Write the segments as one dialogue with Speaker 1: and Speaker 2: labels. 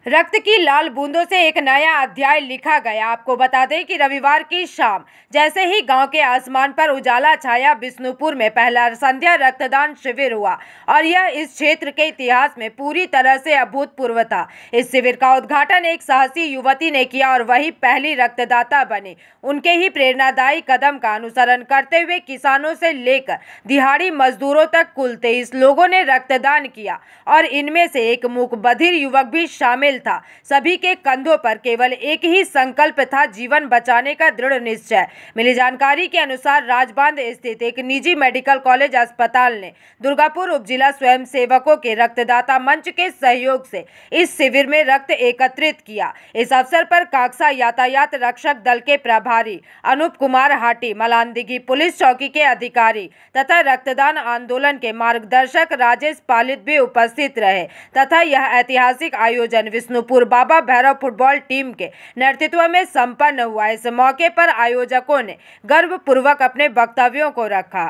Speaker 1: रक्त की लाल बूंदों से एक नया अध्याय लिखा गया। आपको बता दें कि रविवार की शाम जैसे ही गांव के आसमान पर उजाला छाया, बिष्णुपुर में पहला संध्या रक्तदान शिविर हुआ और यह इस क्षेत्र के इतिहास में पूरी तरह से अभूतपूर्व था। इस शिविर का उद्घाटन एक साहसी युवती ने किया और वही पहली रक्तदाता बनी। उनके ही प्रेरणादायी कदम का अनुसरण करते हुए किसानों से लेकर दिहाड़ी मजदूरों तक कुल 23 लोगों ने रक्तदान किया और इनमें से एक मूक बधिर युवक भी शामिल था। सभी के कंधों पर केवल एक ही संकल्प था, जीवन बचाने का दृढ़ निश्चय। मिली जानकारी के अनुसार राजबांध स्थित एक निजी मेडिकल कॉलेज अस्पताल ने दुर्गापुर उपजिला स्वयं सेवकों के रक्तदाता मंच के सहयोग से इस शिविर में रक्त एकत्रित किया। इस अवसर पर काक्सा यातायात रक्षक दल के प्रभारी अनूप कुमार हाटी, मलानदिघी पुलिस चौकी के अधिकारी तथा रक्तदान आंदोलन के मार्गदर्शक राजेश पालित भी उपस्थित रहे तथा यह ऐतिहासिक आयोजन विष्णुपुर बाबा भैरव फुटबॉल टीम के नेतृत्व में संपन्न हुआ। इस मौके पर आयोजकों ने गर्वपूर्वक अपने वक्तव्यों को रखा।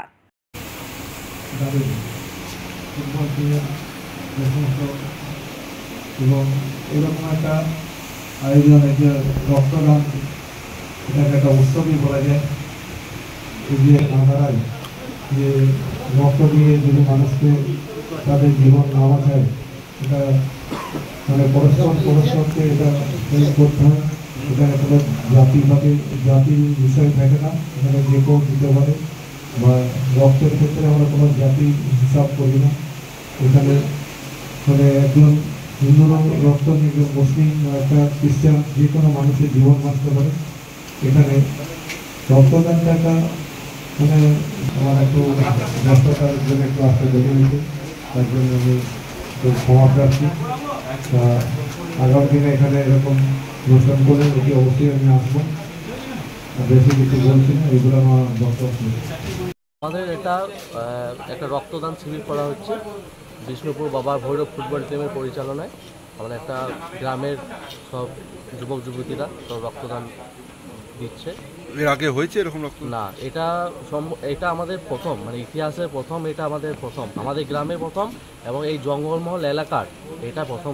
Speaker 2: মানে পরস্পরকে এটা করতে হয়। এখানে কোনো জাতির বিষয় থাকে না, এখানে যে কেউ দিতে পারে বা রক্তের ক্ষেত্রে আমরা কোনো জাতি হিসাব করি না। এখানে মানে একজন হিন্দু রক্ত নিয়ে মুসলিম একটা খ্রিস্টান যে কোনো মানুষের জীবন বাঁচতে পারে। এখানে রক্তদানটা একটা মানে আমার একটু ব্যস্ততার জন্য একটু আসতে দেরি হয়েছে, তার জন্য আমি একটু ক্ষমা প্রার্থী। আগামী দিনে এখানে এরকম অনুষ্ঠান করে এটি অবশ্যই আমি আসবো। বেশি কিছু বলছি না, এগুলো আমার বক্তব্য।
Speaker 3: আমাদের এটা একটা রক্তদান শিবির করা হচ্ছে বিষ্ণুপুর বাবা ভৈরব ফুটবল টিমের পরিচালনায়। আমরা একটা গ্রামের সব যুবক যুবতীরা সব রক্তদান দিচ্ছে।
Speaker 4: এর আগে হয়েছে এরকম রক্ত?
Speaker 3: না, এটা আমাদের প্রথম, মানে ইতিহাসের প্রথম, এটা আমাদের প্রথম, আমাদের গ্রামে প্রথম এবং এই জঙ্গলমহল এলাকার এটা প্রথম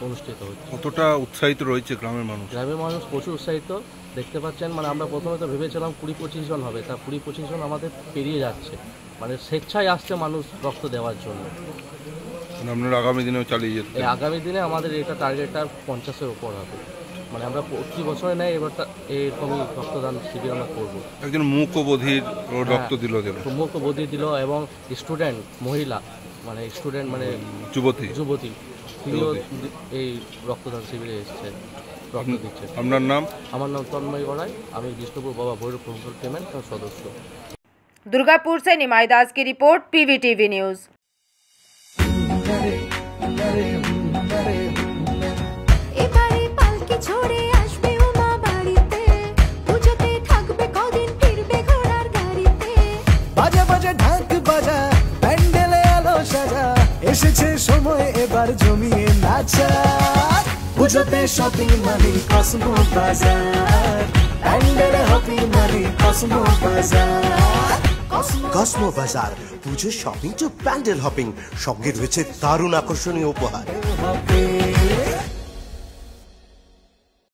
Speaker 3: অনুষ্ঠিত হচ্ছে।
Speaker 4: কতটা উৎসাহিত রয়েছে গ্রামের মানুষ?
Speaker 3: গ্রামের মানুষ প্রচুর উৎসাহিত, দেখতে পাচ্ছেন। মানে আমরা প্রথমে তো ভেবেছিলাম 20-25 জন হবে, তা 20-25 জন আমাদের পেরিয়ে যাচ্ছে। মানে স্বেচ্ছায় আসছে মানুষ রক্ত দেওয়ার জন্য।
Speaker 4: মানে আপনারা আগামী দিনেও চালিয়ে যেতে?
Speaker 3: আগামী দিনে আমাদের এটা টার্গেটটা 50-এর উপর হবে। মানে আমরা প্রতি বছরে নেই, এবারটা এরকমই রক্তদান শিবির আমরা করবো।
Speaker 4: একজন মূক ও বধির রক্ত দিল,
Speaker 3: মূক ও বধির দিল এবং স্টুডেন্ট মহিলা, মানে স্টুডেন্ট মানে যুবতী তিনিও এই রক্তদান শিবিরে এসেছে, রক্ত দিচ্ছে।
Speaker 4: আপনার নাম?
Speaker 3: আমার নাম তন্ময় গড়াই, আমি বিষ্ণুপুর বাবা ভৈরব ফুটবল টিমের সদস্য।
Speaker 1: दुर्गापुर से निमाई दास की रिपोर्ट, PVTV न्यूज।
Speaker 5: এসেছে সময় এবার জমিয়ে নাচা, পুজোতে শপিং মানি কসমো বাজার, প্যান্ডেলে হপিং মানি কসমো বাজার।
Speaker 6: কসমো বাজার, পুজো শপিং টু প্যান্ডেল হপিং, সঙ্গে রয়েছে দারুণ আকর্ষণীয় উপহার।